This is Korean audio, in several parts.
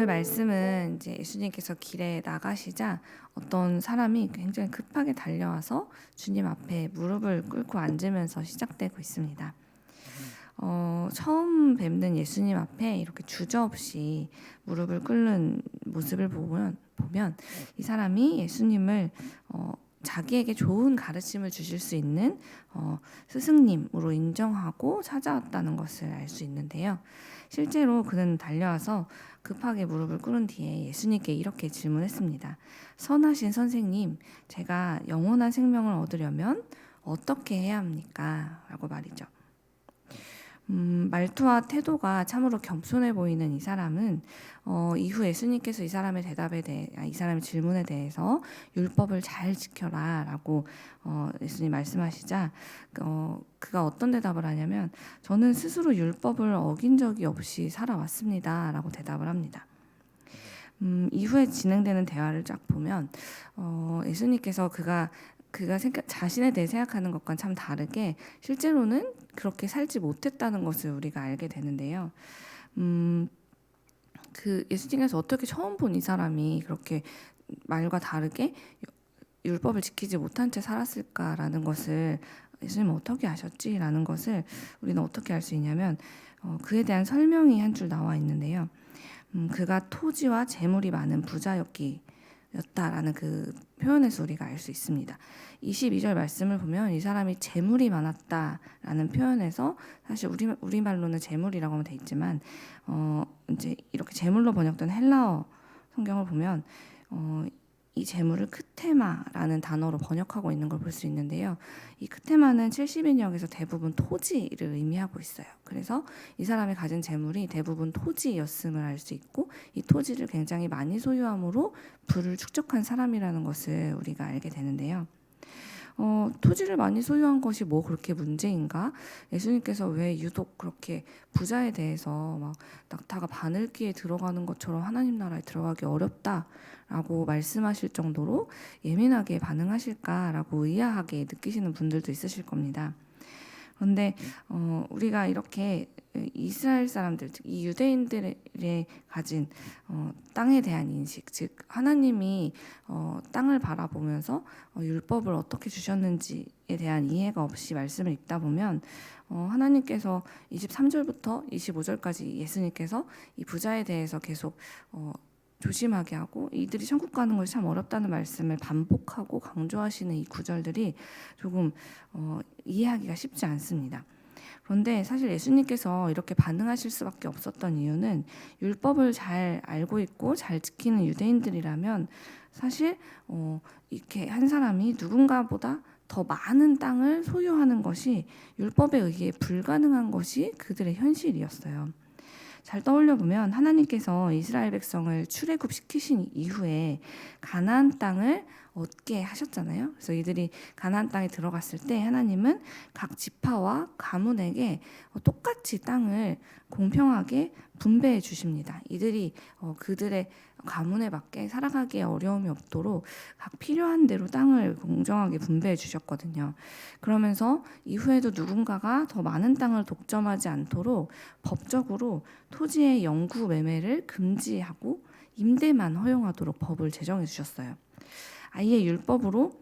오늘 말씀은 이제 예수님께서 길에 나가시자 어떤 사람이 굉장히 급하게 달려와서 주님 앞에 무릎을 꿇고 앉으면서 시작되고 있습니다. 처음 뵙는 예수님 앞에 이렇게 주저없이 무릎을 꿇는 모습을 보면 이 사람이 예수님을 자기에게 좋은 가르침을 주실 수 있는 스승님으로 인정하고 찾아왔다는 것을 알 수 있는데요. 실제로 그는 달려와서 급하게 무릎을 꿇은 뒤에 예수님께 이렇게 질문했습니다. 선하신 선생님, 제가 영원한 생명을 얻으려면 어떻게 해야 합니까? 라고 말이죠. 말투와 태도가 참으로 겸손해 보이는 이 사람은 이후 예수님께서 이 사람의 이 사람의 질문에 대해서 율법을 잘 지켜라라고 예수님 말씀하시자 그가 어떤 대답을 하냐면 저는 스스로 율법을 어긴 적이 없이 살아왔습니다라고 대답을 합니다. 이후에 진행되는 대화를 쫙 보면 예수님께서 그가 자신에 대해 생각하는 것과는 참 다르게 실제로는 그렇게 살지 못했다는 것을 우리가 알게 되는데요. 그 예수님께서 어떻게 처음 본 이 사람이 그렇게 말과 다르게 율법을 지키지 못한 채 살았을까라는 것을 예수님은 어떻게 아셨지라는 것을 우리는 어떻게 알 수 있냐면 그에 대한 설명이 한 줄 나와 있는데요. 그가 토지와 재물이 많은 부자였다라는 그 표현에서 우리가 알 수 있습니다. 22절 말씀을 보면 이 사람이 재물이 많았다라는 표현에서 사실 우리말로는 재물이라고 하면 돼 있지만 이제 이렇게 재물로 번역된 헬라어 성경을 보면 이 재물을 크테마라는 단어로 번역하고 있는 걸 볼 수 있는데요. 이 크테마는 70인역에서 대부분 토지를 의미하고 있어요. 그래서 이 사람이 가진 재물이 대부분 토지였음을 알 수 있고 이 토지를 굉장히 많이 소유함으로 부를 축적한 사람이라는 것을 우리가 알게 되는데요. 토지를 많이 소유한 것이 뭐 그렇게 문제인가? 예수님께서 왜 유독 그렇게 부자에 대해서 막 낙타가 바늘귀에 들어가는 것처럼 하나님 나라에 들어가기 어렵다라고 말씀하실 정도로 예민하게 반응하실까라고 의아하게 느끼시는 분들도 있으실 겁니다. 그런데 우리가 이렇게 이스라엘 사람들, 즉 이 유대인들의 가진 땅에 대한 인식, 즉 하나님이 땅을 바라보면서 율법을 어떻게 주셨는지에 대한 이해가 없이 말씀을 읽다 보면 하나님께서 23절부터 25절까지 예수님께서 이 부자에 대해서 계속 조심하게 하고 이들이 천국 가는 것이 참 어렵다는 말씀을 반복하고 강조하시는 이 구절들이 조금 이해하기가 쉽지 않습니다. 그런데 사실 예수님께서 이렇게 반응하실 수밖에 없었던 이유는 율법을 잘 알고 있고 잘 지키는 유대인들이라면 사실 이렇게 한 사람이 누군가보다 더 많은 땅을 소유하는 것이 율법에 의해 불가능한 것이 그들의 현실이었어요. 잘 떠올려 보면 하나님께서 이스라엘 백성을 출애굽시키신 이후에 가나안 땅을 얻게 하셨잖아요. 그래서 이들이 가나안 땅에 들어갔을 때 하나님은 각 지파와 가문에게 똑같이 땅을 공평하게 분배해 주십니다. 이들이 그들의 가문에 맞게 살아가기에 어려움이 없도록 각 필요한 대로 땅을 공정하게 분배해 주셨거든요. 그러면서 이후에도 누군가가 더 많은 땅을 독점하지 않도록 법적으로 토지의 영구 매매를 금지하고 임대만 허용하도록 법을 제정해 주셨어요. 아예 율법으로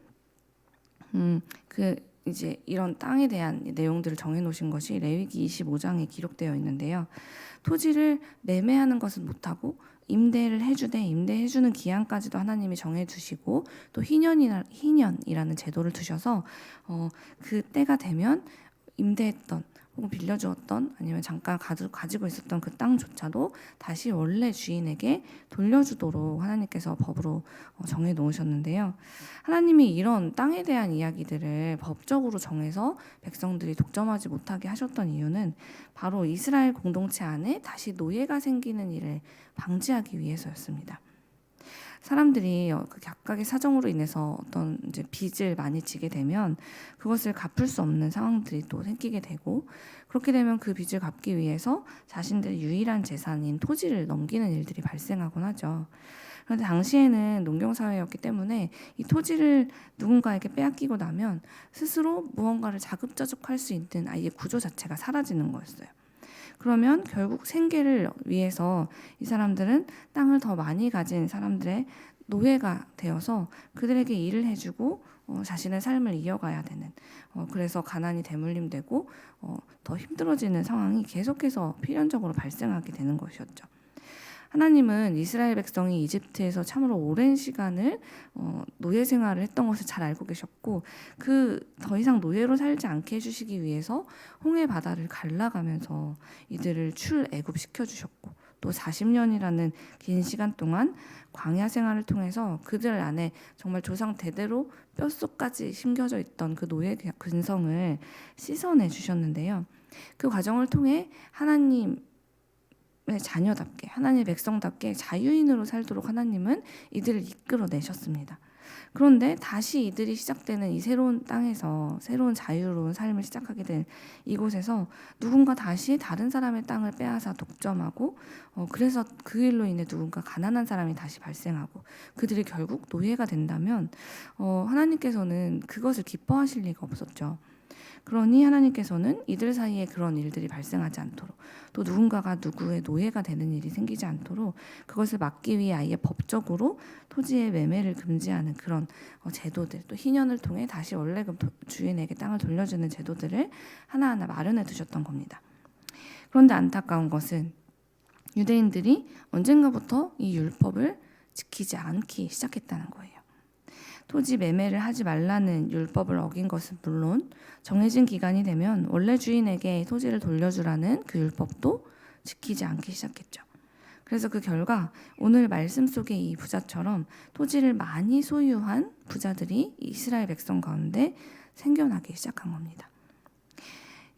이제 이런 땅에 대한 내용들을 정해 놓으신 것이 레위기 25장에 기록되어 있는데요. 토지를 매매하는 것은 못하고 임대를 해주되 임대해주는 기한까지도 하나님이 정해주시고 또 희년이라는 제도를 두셔서 그 때가 되면 임대했던 혹은 빌려주었던 아니면 잠깐 가지고 있었던 그 땅조차도 다시 원래 주인에게 돌려주도록 하나님께서 법으로 정해 놓으셨는데요. 하나님이 이런 땅에 대한 이야기들을 법적으로 정해서 백성들이 독점하지 못하게 하셨던 이유는 바로 이스라엘 공동체 안에 다시 노예가 생기는 일을 방지하기 위해서였습니다. 사람들이 그 각각의 사정으로 인해서 어떤 이제 빚을 많이 지게 되면 그것을 갚을 수 없는 상황들이 또 생기게 되고 그렇게 되면 그 빚을 갚기 위해서 자신들의 유일한 재산인 토지를 넘기는 일들이 발생하곤 하죠. 그런데 당시에는 농경사회였기 때문에 이 토지를 누군가에게 빼앗기고 나면 스스로 무언가를 자급자족할 수 있는 아예 구조 자체가 사라지는 거였어요. 그러면 결국 생계를 위해서 이 사람들은 땅을 더 많이 가진 사람들의 노예가 되어서 그들에게 일을 해주고 자신의 삶을 이어가야 되는, 그래서 가난이 대물림되고 더 힘들어지는 상황이 계속해서 필연적으로 발생하게 되는 것이었죠. 하나님은 이스라엘 백성이 이집트에서 참으로 오랜 시간을 노예 생활을 했던 것을 잘 알고 계셨고, 그 더 이상 노예로 살지 않게 해주시기 위해서 홍해 바다를 갈라가면서 이들을 출애굽시켜 주셨고, 또 40년이라는 긴 시간 동안 광야 생활을 통해서 그들 안에 정말 조상 대대로 뼛속까지 심겨져 있던 그 노예 근성을 씻어내 주셨는데요. 그 과정을 통해 하나님의 자녀답게, 하나님의 백성답게 자유인으로 살도록 하나님은 이들을 이끌어내셨습니다. 그런데 다시 이들이 시작되는 이 새로운 땅에서 새로운 자유로운 삶을 시작하게 된 이곳에서 누군가 다시 다른 사람의 땅을 빼앗아 독점하고, 그래서 그 일로 인해 누군가 가난한 사람이 다시 발생하고 그들이 결국 노예가 된다면 하나님께서는 그것을 기뻐하실 리가 없었죠. 그러니 하나님께서는 이들 사이에 그런 일들이 발생하지 않도록, 또 누군가가 누구의 노예가 되는 일이 생기지 않도록 그것을 막기 위해 아예 법적으로 토지의 매매를 금지하는 그런 제도들, 또 희년을 통해 다시 원래금 주인에게 땅을 돌려주는 제도들을 하나하나 마련해 두셨던 겁니다. 그런데 안타까운 것은 유대인들이 언젠가부터 이 율법을 지키지 않기 시작했다는 거예요. 토지 매매를 하지 말라는 율법을 어긴 것은 물론 정해진 기간이 되면 원래 주인에게 토지를 돌려주라는 그 율법도 지키지 않기 시작했죠. 그래서 그 결과 오늘 말씀 속의 이 부자처럼 토지를 많이 소유한 부자들이 이스라엘 백성 가운데 생겨나기 시작한 겁니다.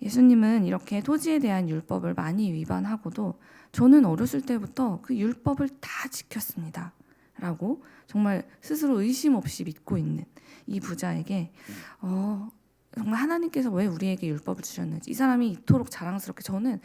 예수님은 이렇게 토지에 대한 율법을 많이 위반하고도 저는 어렸을 때부터 그 율법을 다 지켰습니다 라고 정말 스스로 의심 없이 믿고 있는 이 부자에게 정말 하나님께서 왜 우리에게 율법을 주셨는지, 이 사람이 이토록 자랑스럽게, 저는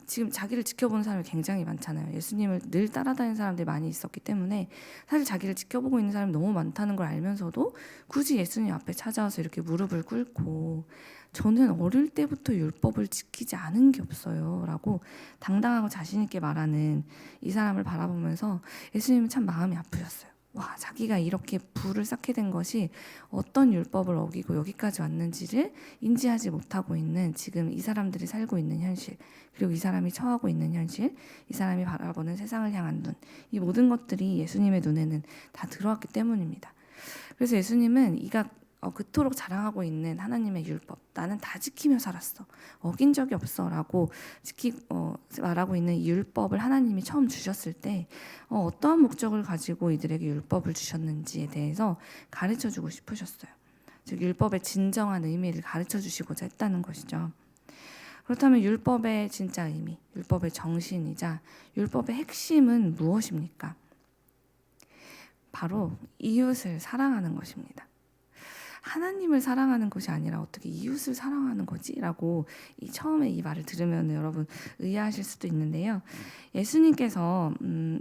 지금 자기를 지켜보는 사람이 굉장히 많잖아요. 예수님을 늘 따라다니는 사람들이 많이 있었기 때문에 사실 자기를 지켜보고 있는 사람이 너무 많다는 걸 알면서도 굳이 예수님 앞에 찾아와서 이렇게 무릎을 꿇고 저는 어릴 때부터 율법을 지키지 않은 게 없어요 라고 당당하고 자신 있게 말하는 이 사람을 바라보면서 예수님은 참 마음이 아프셨어요. 와, 자기가 이렇게 부를 쌓게 된 것이 어떤 율법을 어기고 여기까지 왔는지를 인지하지 못하고 있는 지금 이 사람들이 살고 있는 현실, 그리고 이 사람이 처하고 있는 현실, 이 사람이 바라보는 세상을 향한 눈, 이 모든 것들이 예수님의 눈에는 다 들어왔기 때문입니다. 그래서 예수님은 이가 그토록 자랑하고 있는 하나님의 율법, 나는 다 지키며 살았어, 어긴 적이 없어 라고 말하고 있는 이 율법을 하나님이 처음 주셨을 때 어떠한 목적을 가지고 이들에게 율법을 주셨는지에 대해서 가르쳐주고 싶으셨어요. 즉 율법의 진정한 의미를 가르쳐주시고자 했다는 것이죠. 그렇다면 율법의 진짜 의미, 율법의 정신이자 율법의 핵심은 무엇입니까? 바로 이웃을 사랑하는 것입니다. 하나님을 사랑하는 것이 아니라 어떻게 이웃을 사랑하는 거지? 라고 처음에 이 말을 들으면 여러분 의아하실 수도 있는데요. 예수님께서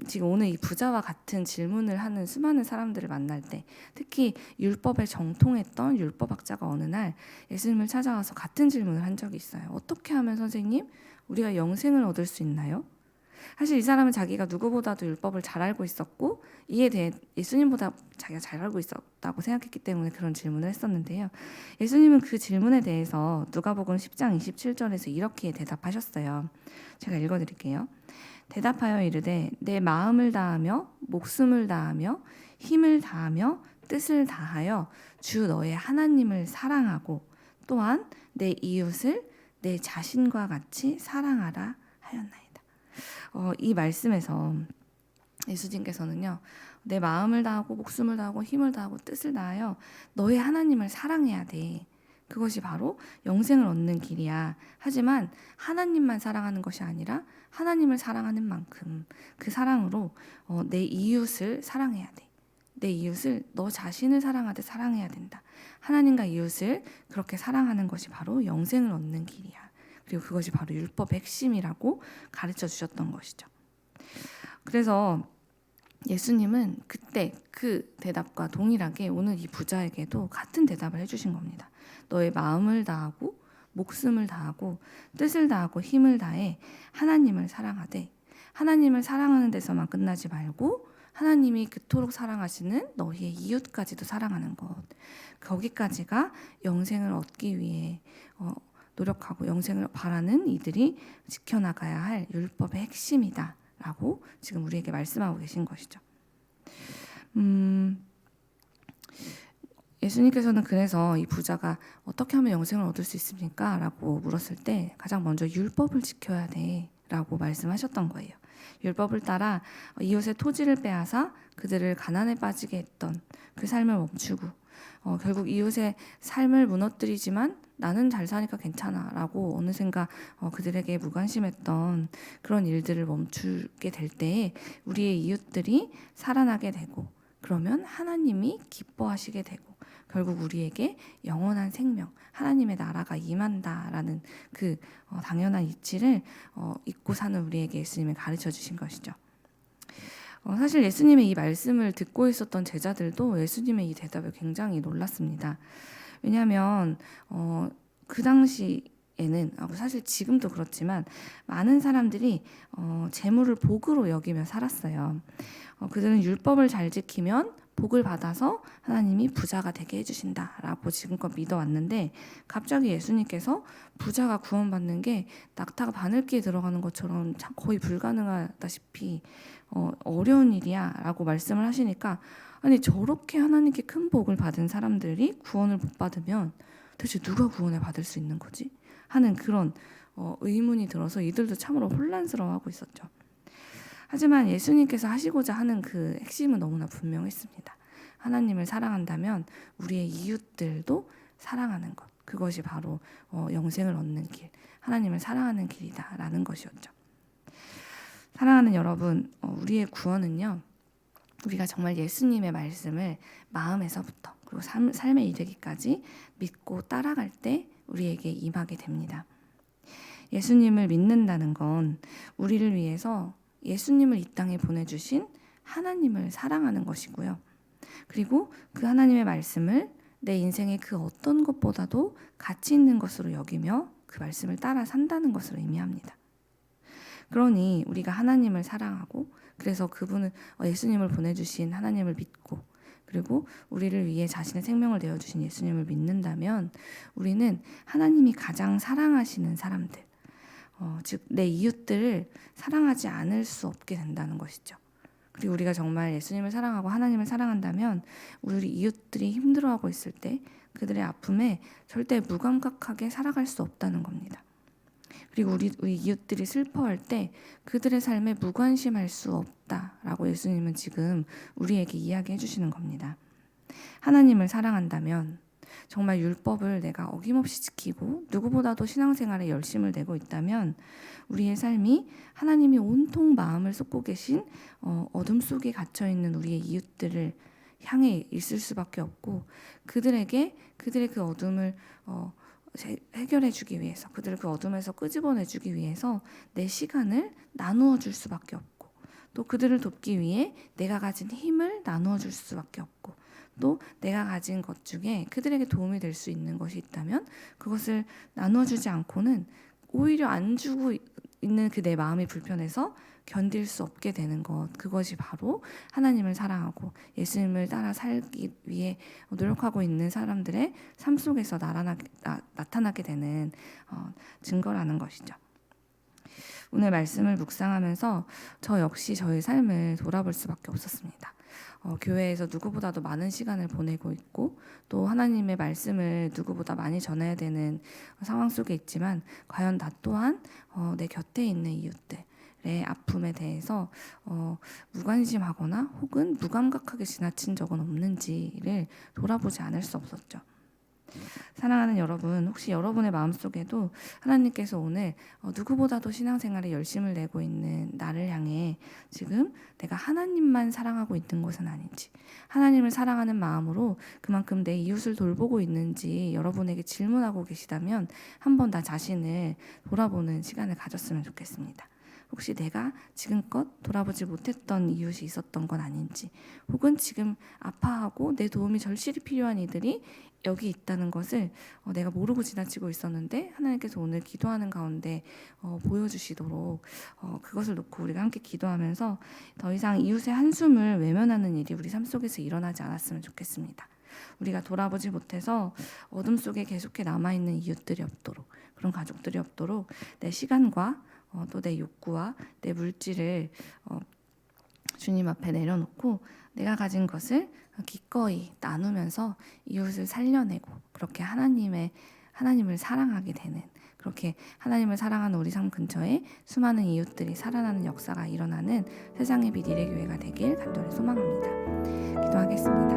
지금 오늘 이 부자와 같은 질문을 하는 수많은 사람들을 만날 때, 특히 율법에 정통했던 율법학자가 어느 날 예수님을 찾아와서 같은 질문을 한 적이 있어요. 어떻게 하면 선생님, 우리가 영생을 얻을 수 있나요? 사실 이 사람은 자기가 누구보다도 율법을 잘 알고 있었고 이에 대해 예수님보다 자기가 잘 알고 있었다고 생각했기 때문에 그런 질문을 했었는데요. 예수님은 그 질문에 대해서 누가복음 10장 27절에서 이렇게 대답하셨어요. 제가 읽어드릴게요. 대답하여 이르되 내 마음을 다하며 목숨을 다하며 힘을 다하며 뜻을 다하여 주 너의 하나님을 사랑하고 또한 내 이웃을 내 자신과 같이 사랑하라 하였나이다. 이 말씀에서 예수님께서는요, 내 마음을 다하고 목숨을 다하고 힘을 다하고 뜻을 다하여 너의 하나님을 사랑해야 돼. 그것이 바로 영생을 얻는 길이야. 하지만 하나님만 사랑하는 것이 아니라 하나님을 사랑하는 만큼 그 사랑으로 내 이웃을 사랑해야 돼. 내 이웃을 너 자신을 사랑하듯 사랑해야 된다. 하나님과 이웃을 그렇게 사랑하는 것이 바로 영생을 얻는 길이야. 그리고 그것이 바로 율법의 핵심이라고 가르쳐 주셨던 것이죠. 그래서 예수님은 그때 그 대답과 동일하게 오늘 이 부자에게도 같은 대답을 해주신 겁니다. 너의 마음을 다하고 목숨을 다하고 뜻을 다하고 힘을 다해 하나님을 사랑하되 하나님을 사랑하는 데서만 끝나지 말고 하나님이 그토록 사랑하시는 너희의 이웃까지도 사랑하는 것. 거기까지가 영생을 얻기 위해 노력하고 영생을 바라는 이들이 지켜나가야 할 율법의 핵심이다 라고 지금 우리에게 말씀하고 계신 것이죠. 예수님께서는 그래서 이 부자가 어떻게 하면 영생을 얻을 수 있습니까? 라고 물었을 때 가장 먼저 율법을 지켜야 돼 라고 말씀하셨던 거예요. 율법을 따라 이웃의 토지를 빼앗아 그들을 가난에 빠지게 했던 그 삶을 멈추고 결국 이웃의 삶을 무너뜨리지만 나는 잘 사니까 괜찮아 라고 어느샌가 그들에게 무관심했던 그런 일들을 멈추게 될 때에 우리의 이웃들이 살아나게 되고 그러면 하나님이 기뻐하시게 되고 결국 우리에게 영원한 생명, 하나님의 나라가 임한다라는 그 당연한 이치를 잊고 사는 우리에게 예수님이 가르쳐 주신 것이죠. 사실 예수님의 이 말씀을 듣고 있었던 제자들도 예수님의 이 대답에 굉장히 놀랐습니다. 왜냐하면 그 당시에는 사실 지금도 그렇지만 많은 사람들이 재물을 복으로 여기며 살았어요. 그들은 율법을 잘 지키면 복을 받아서 하나님이 부자가 되게 해주신다라고 지금껏 믿어왔는데 갑자기 예수님께서 부자가 구원받는 게 낙타가 바늘기에 들어가는 것처럼 거의 불가능하다시피 어려운 일이야 라고 말씀을 하시니까 아니 저렇게 하나님께 큰 복을 받은 사람들이 구원을 못 받으면 도대체 누가 구원을 받을 수 있는 거지? 하는 그런 의문이 들어서 이들도 참으로 혼란스러워하고 있었죠. 하지만 예수님께서 하시고자 하는 그 핵심은 너무나 분명했습니다. 하나님을 사랑한다면 우리의 이웃들도 사랑하는 것. 그것이 바로 영생을 얻는 길, 하나님을 사랑하는 길이다라는 것이었죠. 사랑하는 여러분, 우리의 구원은요. 우리가 정말 예수님의 말씀을 마음에서부터 그리고 삶에 이르기까지 믿고 따라갈 때 우리에게 임하게 됩니다. 예수님을 믿는다는 건 우리를 위해서 예수님을 이 땅에 보내주신 하나님을 사랑하는 것이고요. 그리고 그 하나님의 말씀을 내 인생의 그 어떤 것보다도 가치 있는 것으로 여기며 그 말씀을 따라 산다는 것을 의미합니다. 그러니 우리가 하나님을 사랑하고 그래서 그분을 예수님을 보내주신 하나님을 믿고 그리고 우리를 위해 자신의 생명을 내어주신 예수님을 믿는다면 우리는 하나님이 가장 사랑하시는 사람들 즉 내 이웃들을 사랑하지 않을 수 없게 된다는 것이죠. 그리고 우리가 정말 예수님을 사랑하고 하나님을 사랑한다면 우리 이웃들이 힘들어하고 있을 때 그들의 아픔에 절대 무감각하게 살아갈 수 없다는 겁니다. 그리고 우리 이웃들이 슬퍼할 때 그들의 삶에 무관심할 수 없다라고 예수님은 지금 우리에게 이야기해 주시는 겁니다. 하나님을 사랑한다면 정말 율법을 내가 어김없이 지키고 누구보다도 신앙생활에 열심을 내고 있다면 우리의 삶이 하나님이 온통 마음을 쏟고 계신 어둠 속에 갇혀있는 우리의 이웃들을 향해 있을 수밖에 없고 그들에게 그들의 그 어둠을 해결해 주기 위해서 그들을 그 어둠에서 끄집어내 주기 위해서 내 시간을 나누어 줄 수밖에 없고 또 그들을 돕기 위해 내가 가진 힘을 나누어 줄 수밖에 없고 또 내가 가진 것 중에 그들에게 도움이 될 수 있는 것이 있다면 그것을 나누어 주지 않고는 오히려 안 주고 있는 그 내 마음이 불편해서 견딜 수 없게 되는 것 그것이 바로 하나님을 사랑하고 예수님을 따라 살기 위해 노력하고 있는 사람들의 삶 속에서 나타나게 되는 증거라는 것이죠. 오늘 말씀을 묵상하면서 저 역시 저의 삶을 돌아볼 수밖에 없었습니다. 교회에서 누구보다도 많은 시간을 보내고 있고 또 하나님의 말씀을 누구보다 많이 전해야 되는 상황 속에 있지만 과연 나 또한 내 곁에 있는 이웃들의 아픔에 대해서 무관심하거나 혹은 무감각하게 지나친 적은 없는지를 돌아보지 않을 수 없었죠. 사랑하는 여러분, 혹시 여러분의 마음속에도 하나님께서 오늘 누구보다도 신앙생활에 열심을 내고 있는 나를 향해 지금 내가 하나님만 사랑하고 있는 것은 아닌지 하나님을 사랑하는 마음으로 그만큼 내 이웃을 돌보고 있는지 여러분에게 질문하고 계시다면 한번 나 자신을 돌아보는 시간을 가졌으면 좋겠습니다. 혹시 내가 지금껏 돌아보지 못했던 이웃이 있었던 건 아닌지, 혹은 지금 아파하고 내 도움이 절실히 필요한 이들이 여기 있다는 것을 내가 모르고 지나치고 있었는데 하나님께서 오늘 기도하는 가운데 보여주시도록 그것을 놓고 우리가 함께 기도하면서 더 이상 이웃의 한숨을 외면하는 일이 우리 삶 속에서 일어나지 않았으면 좋겠습니다. 우리가 돌아보지 못해서 어둠 속에 계속해 남아있는 이웃들이 없도록, 그런 가족들이 없도록 내 시간과 또 내 욕구와 내 물질을 주님 앞에 내려놓고 내가 가진 것을 기꺼이 나누면서 이웃을 살려내고 그렇게 하나님을 사랑하게 되는, 그렇게 하나님을 사랑하는 우리 삶 근처에 수많은 이웃들이 살아나는 역사가 일어나는 세상의 빛 이레교회가 되길 간절히 소망합니다. 기도하겠습니다.